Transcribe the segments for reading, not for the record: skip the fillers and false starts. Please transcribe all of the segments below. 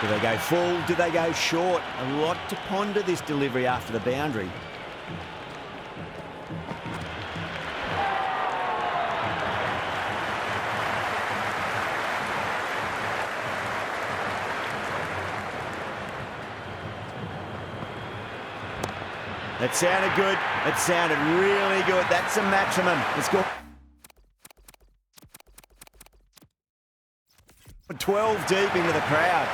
Do they go full? Do they go short? A lot to ponder this delivery after the boundary. That sounded good. It sounded really good. That's a maximum. Let's go. 12 deep into the crowd.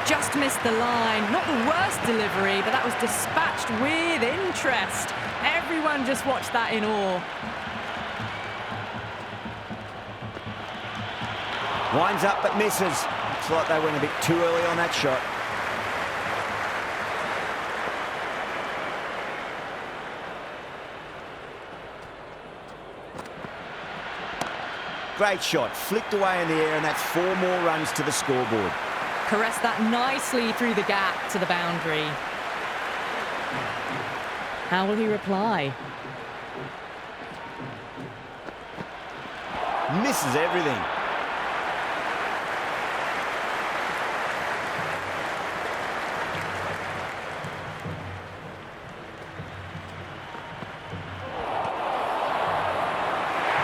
Just missed the line. Not the worst delivery, but that was dispatched with interest. Everyone just watched that in awe. Winds up but misses. Looks like they went a bit too early on that shot. Great shot, flicked away in the air, and that's 4 more runs to the scoreboard. Caressed that nicely through the gap to the boundary. How will he reply? Misses everything.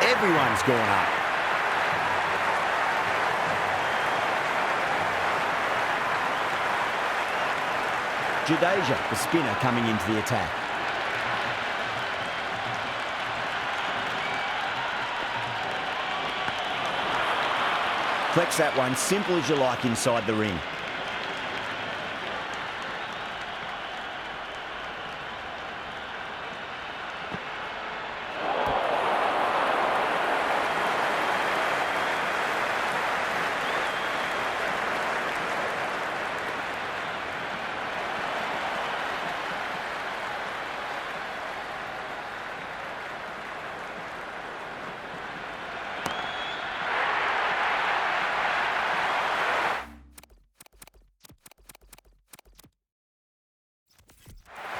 Everyone's gone up. Jadeja, the spinner, coming into the attack. Flex that one, simple as you like inside the ring.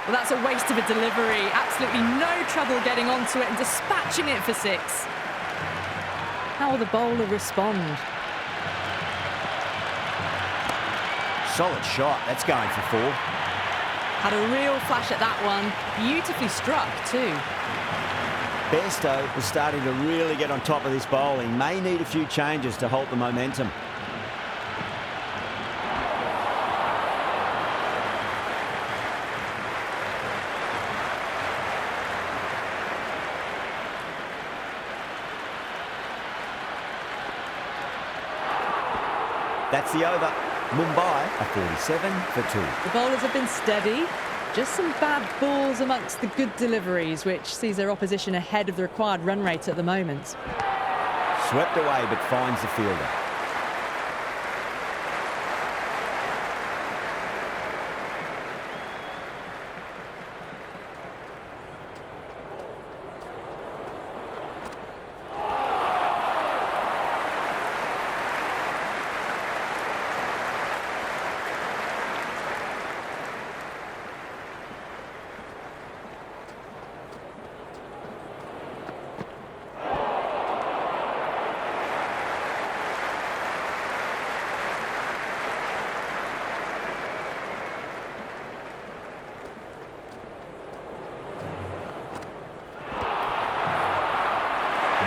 Well, that's a waste of a delivery. Absolutely no trouble getting onto it and dispatching it for 6. How will the bowler respond? Solid shot. That's going for 4. Had a real flash at that one. Beautifully struck too. Bairstow is starting to really get on top of this bowling. May need a few changes to halt the momentum. That's the over. Mumbai are 47 for 2. The bowlers have been steady. Just some bad balls amongst the good deliveries, which sees their opposition ahead of the required run rate at the moment. Swept away, but finds the fielder.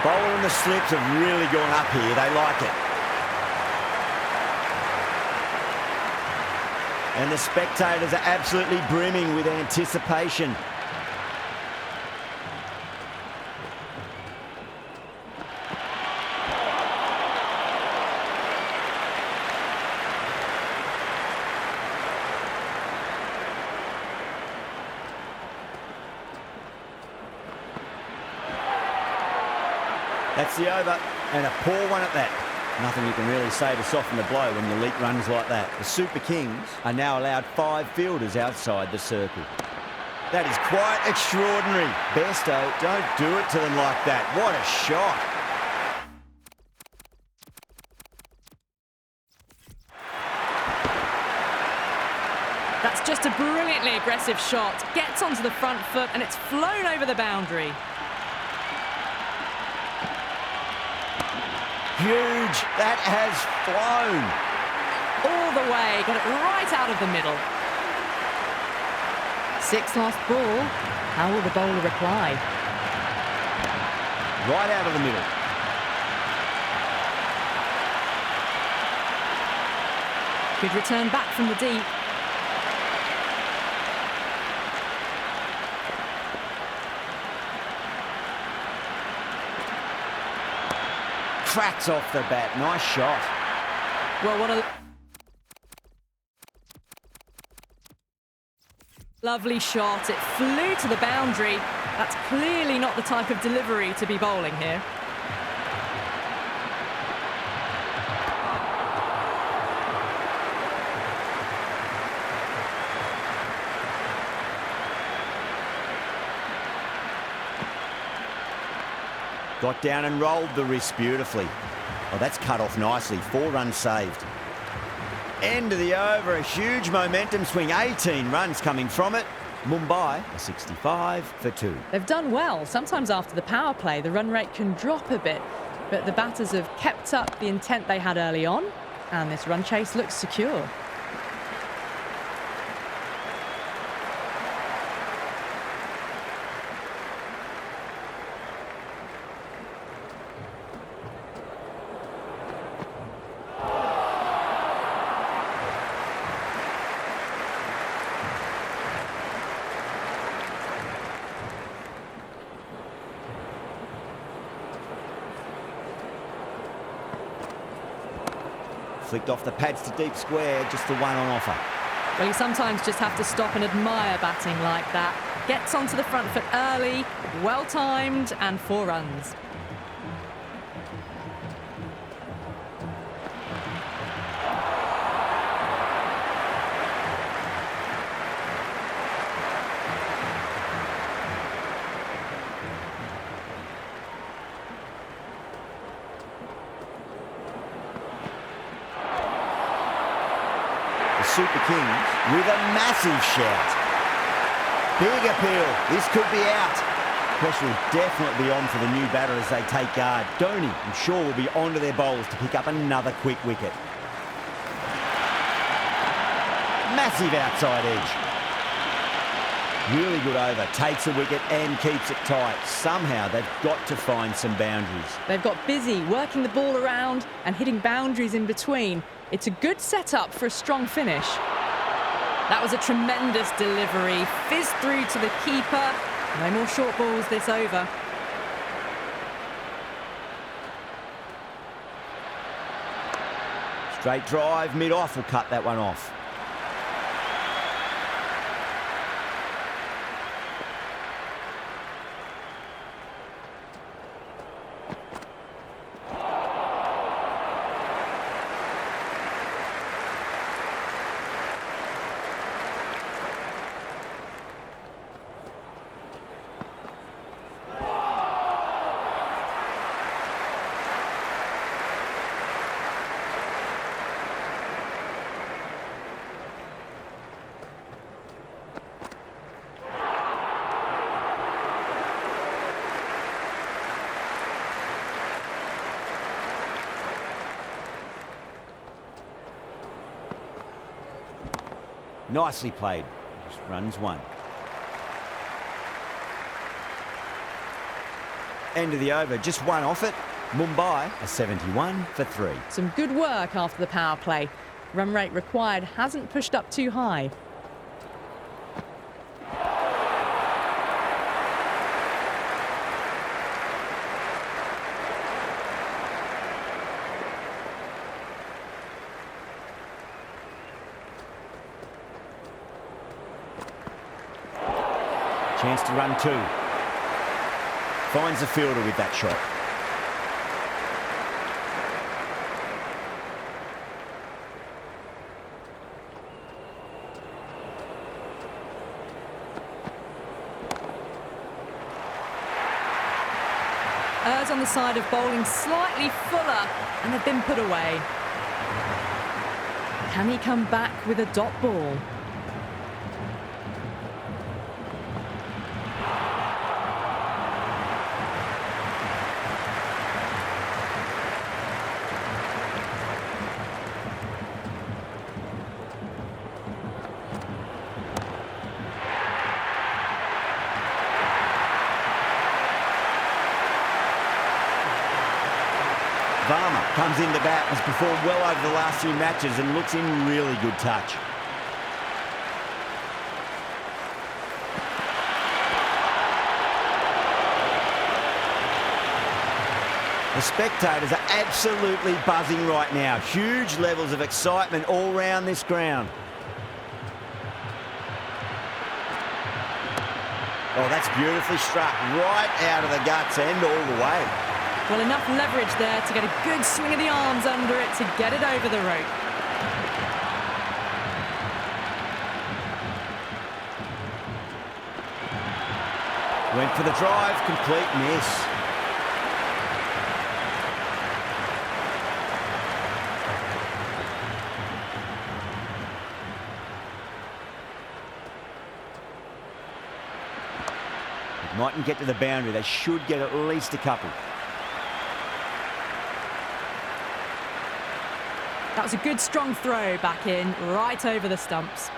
Bowler and the slips have really gone up here. They like it. And the spectators are absolutely brimming with anticipation. That's the over, and a poor one at that. Nothing you can really say to soften the blow when you leak runs like that. The Super Kings are now allowed 5 fielders outside the circle. That is quite extraordinary. Bairstow, don't do it to them like that. What a shot. That's just a brilliantly aggressive shot. Gets onto the front foot and it's flown over the boundary. Huge. That has flown. All away, got it right out of the middle. 6 last ball. How will the bowler reply? Right out of the middle. Good return back from the deep. Cracks off the bat. Nice shot. Well, what a lovely shot. It flew to the boundary. That's clearly not the type of delivery to be bowling here. Got down and rolled the wrist beautifully. Oh, that's cut off nicely. 4 runs saved. End of the over. A huge momentum swing. 18 runs coming from it. Mumbai, a 65 for 2. They've done well. Sometimes after the power play, the run rate can drop a bit. But the batters have kept up the intent they had early on. And this run chase looks secure. Flicked off the pads to deep square, just the one on offer. Well, you sometimes just have to stop and admire batting like that. Gets onto the front foot early, well-timed, and 4 runs. Super Kings with a massive shout. Big appeal. This could be out. Pressure will definitely be on for the new batter as they take guard. Dhoni, I'm sure, will be onto their bowls to pick up another quick wicket. Massive outside edge. Really good over. Takes a wicket and keeps it tight. Somehow they've got to find some boundaries. They've got busy working the ball around and hitting boundaries in between. It's a good setup for a strong finish. That was a tremendous delivery. Fizzed through to the keeper. No more short balls this over. Straight drive, mid-off will cut that one off. Nicely played. Just runs 1. End of the over. Just 1 off it. Mumbai, a 71 for 3. Some good work after the power play. Run rate required hasn't pushed up too high. Chance to run 2. Finds the fielder with that shot. Errs on the side of bowling slightly fuller, and they've been put away. Can he come back with a dot ball? Comes in to bat, has performed well over the last few matches and looks in really good touch. The spectators are absolutely buzzing right now. Huge levels of excitement all round this ground. Oh, that's beautifully struck right out of the guts and all the way. Well, enough leverage there to get a good swing of the arms under it to get it over the rope. Went for the drive, complete miss. Mightn't get to the boundary. They should get at least a couple. That was a good strong throw back in, right over the stumps.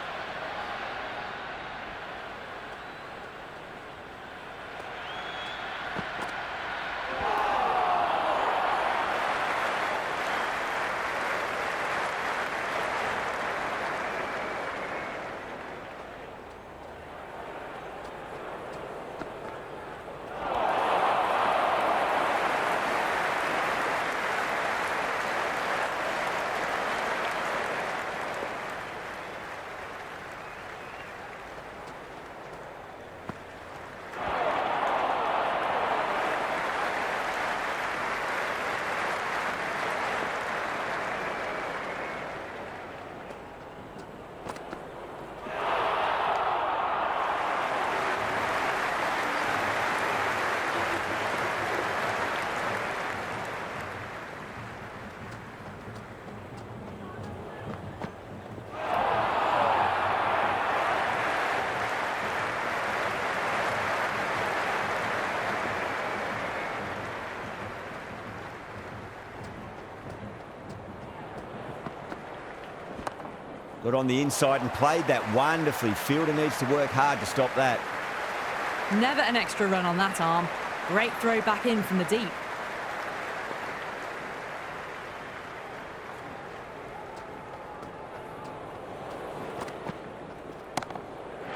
Got on the inside and played that wonderfully. Fielder needs to work hard to stop that. Never an extra run on that arm. Great throw back in from the deep.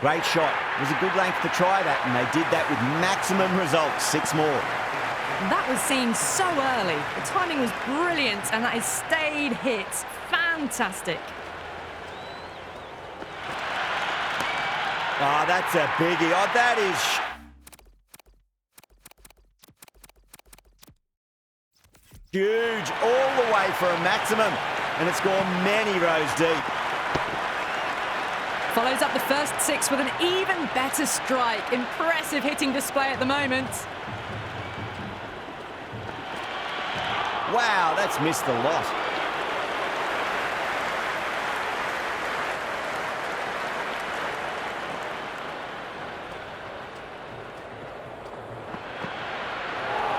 Great shot. It was a good length to try that, and they did that with maximum results. 6 more. That was seen so early. The timing was brilliant, and that is stayed hits. Fantastic. Oh, that's a biggie. Oh, that is... huge. All the way for a maximum. And it's gone many rows deep. Follows up the first 6 with an even better strike. Impressive hitting display at the moment. Wow, that's missed a lot.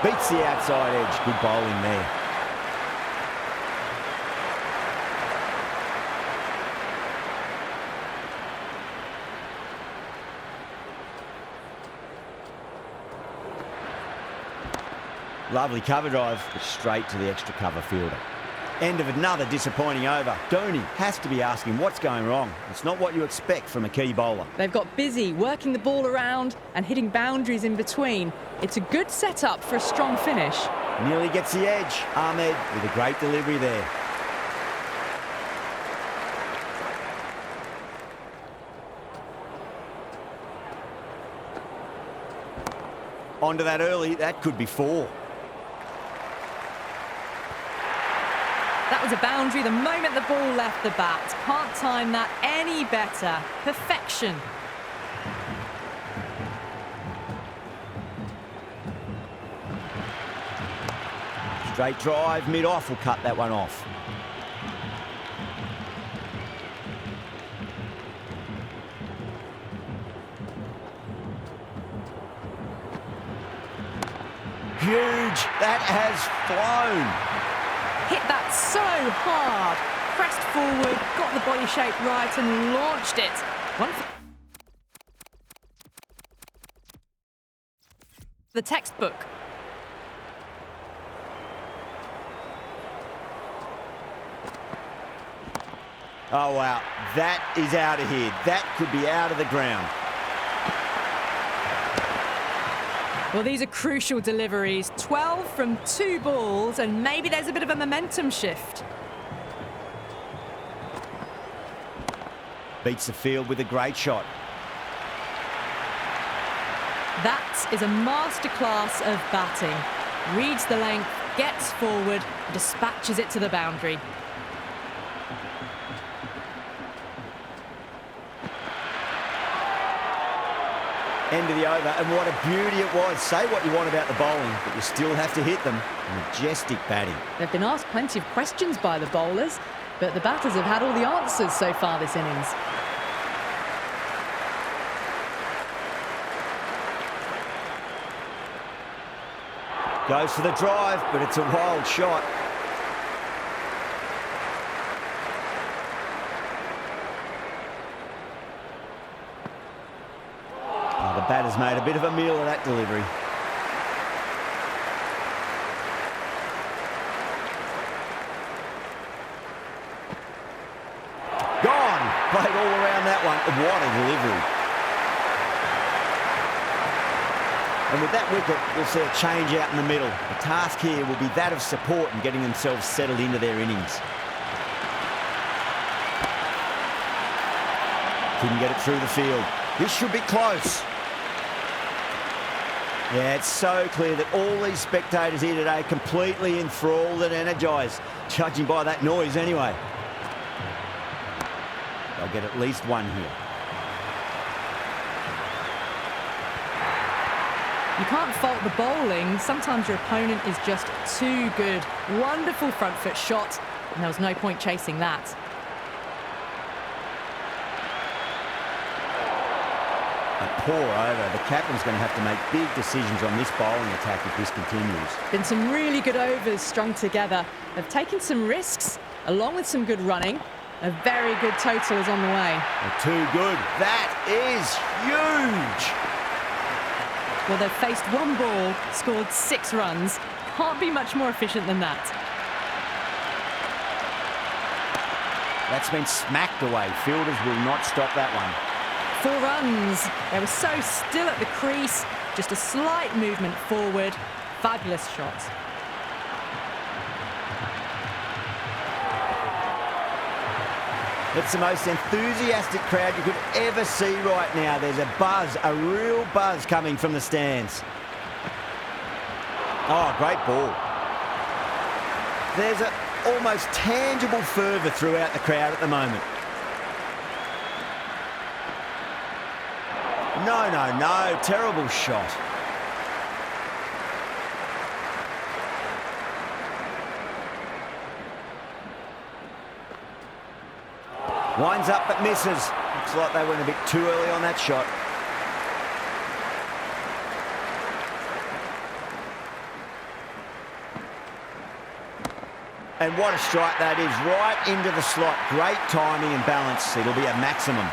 Beats the outside edge. Good bowling there. Lovely cover drive, but straight to the extra cover fielder. End of another disappointing over. Dhoni has to be asking what's going wrong. It's not what you expect from a key bowler. They've got busy working the ball around and hitting boundaries in between. It's a good setup for a strong finish. Nearly gets the edge. Ahmed with a great delivery there. Onto that early, that could be 4. That was a boundary the moment the ball left the bat. Can't time that any better. Perfection. Straight drive, mid-off will cut that one off. Huge, that has flown. Hit that so hard. Pressed forward, got the body shape right and launched it. One for the textbook. Oh, wow. That is out of here. That could be out of the ground. Well, these are crucial deliveries. 12 from 2 balls, and maybe there's a bit of a momentum shift. Beats the field with a great shot. That is a masterclass of batting. Reads the length, gets forward, dispatches it to the boundary. End of the over, and what a beauty it was. Say what you want about the bowling, but you still have to hit them. Majestic batting. They've been asked plenty of questions by the bowlers, but the batters have had all the answers so far this innings. Goes for the drive, but it's a wild shot. Oh, the batter's made a bit of a meal of that delivery. Gone! Played all around that one. What a delivery. And with that wicket, we'll see a change out in the middle. The task here will be that of support and getting themselves settled into their innings. Couldn't get it through the field. This should be close. Yeah, it's so clear that all these spectators here today completely enthralled and energised, judging by that noise anyway. They'll get at least one here. You can't fault the bowling. Sometimes your opponent is just too good. Wonderful front foot shot, and there was no point chasing that. A poor over. The captain's going to have to make big decisions on this bowling attack if this continues. Been some really good overs strung together. They've taken some risks, along with some good running. A very good total is on the way. Too good. That is huge. Well, they've faced 1 ball, scored 6 runs. Can't be much more efficient than that. That's been smacked away. Fielders will not stop that one. 4 runs. They were so still at the crease. Just a slight movement forward. Fabulous shot. It's the most enthusiastic crowd you could ever see right now. There's a buzz, a real buzz coming from the stands. Oh, great ball. There's an almost tangible fervour throughout the crowd at the moment. No, terrible shot. Winds up but misses. Looks like they went a bit too early on that shot. And what a strike that is, right into the slot. Great timing and balance. It'll be a maximum.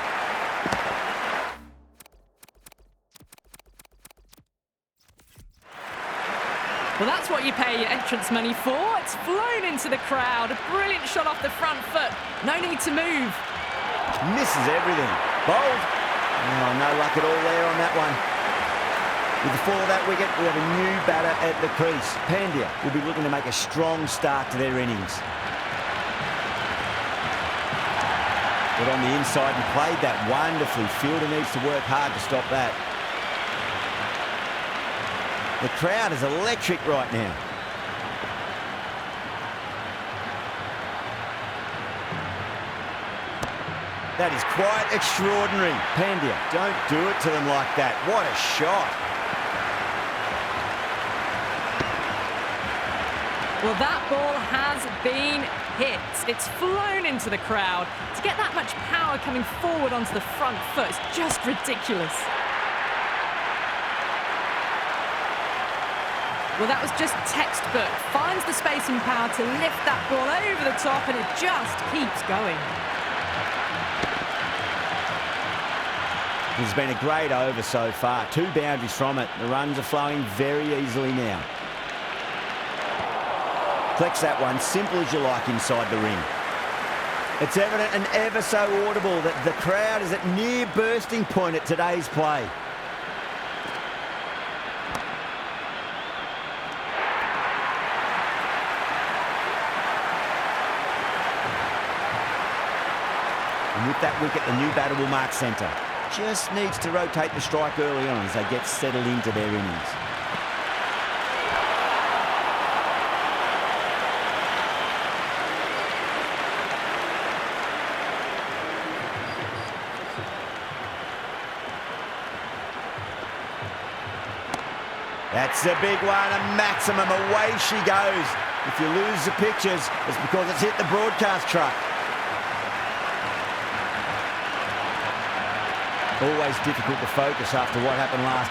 Well, that's what you pay your entrance money for. It's flown into the crowd. A brilliant shot off the front foot. No need to move. Misses everything. Bowled. Oh, no luck at all there on that one. With the fall of that wicket, we have a new batter at the crease. Pandya will be looking to make a strong start to their innings. But on the inside and played that wonderfully. Fielder needs to work hard to stop that. The crowd is electric right now. That is quite extraordinary. Pandya, don't do it to them like that. What a shot. Well, that ball has been hit. It's flown into the crowd. To get that much power coming forward onto the front foot is just ridiculous. Well, that was just textbook. Finds the space and power to lift that ball over the top, and it just keeps going. This has been a great over so far. 2 boundaries from it. The runs are flowing very easily now. Collects that one, simple as you like inside the ring. It's evident and ever so audible that the crowd is at near bursting point at today's play. And with that wicket, the new batter will mark centre. Just needs to rotate the strike early on as they get settled into their innings. That's a big one, a maximum. Away she goes. If you lose the pictures, it's because it's hit the broadcast truck. Always difficult to focus after what happened last.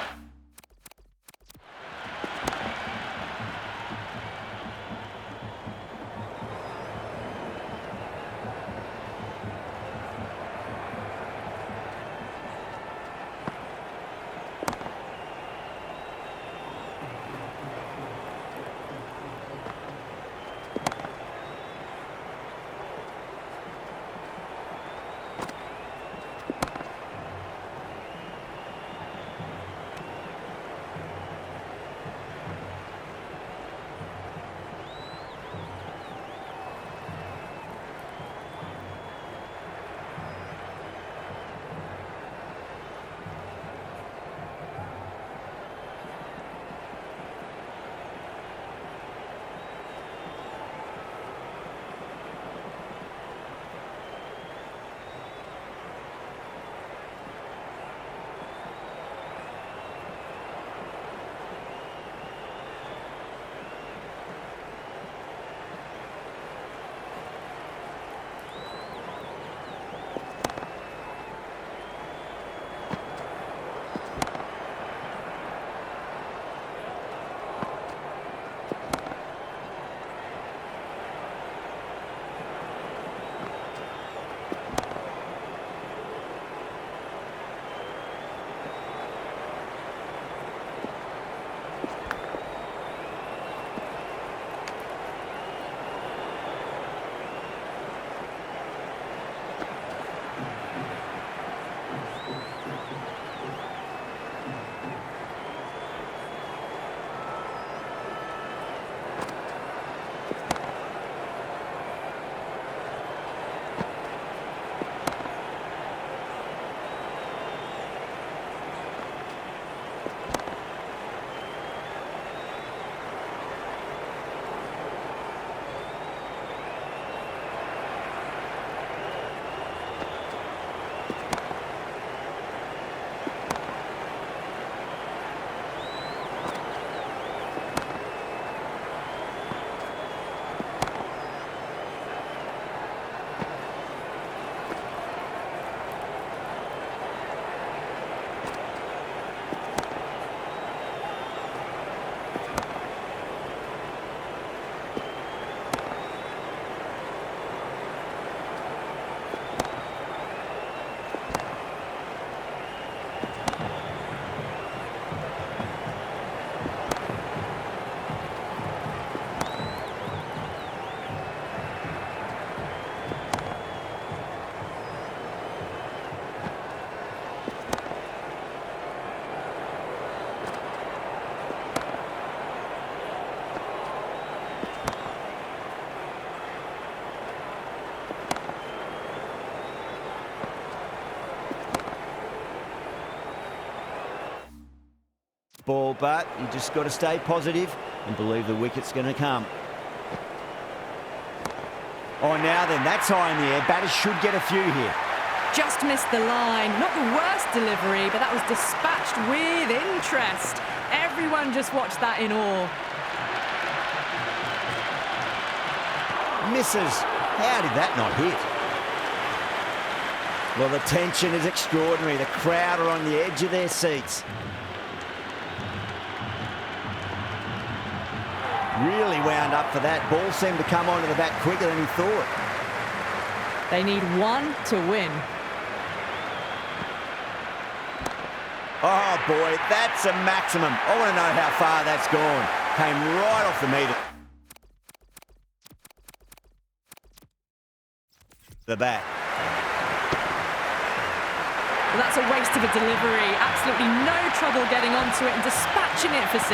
Ball, but you just got to stay positive and believe the wicket's going to come. Oh, now then, that's high in the air. Batters should get a few here. Just missed the line. Not the worst delivery, but that was dispatched with interest. Everyone just watched that in awe. Misses. How did that not hit? Well, the tension is extraordinary. The crowd are on the edge of their seats. Really wound up for that. Ball seemed to come onto the bat quicker than he thought. They need one to win. Oh, boy, that's a maximum. I want to know how far that's gone. Came right off the meter. the bat. Well, that's a waste of a delivery. Absolutely no trouble getting onto it and dispatching it for 6.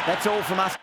That's all from us.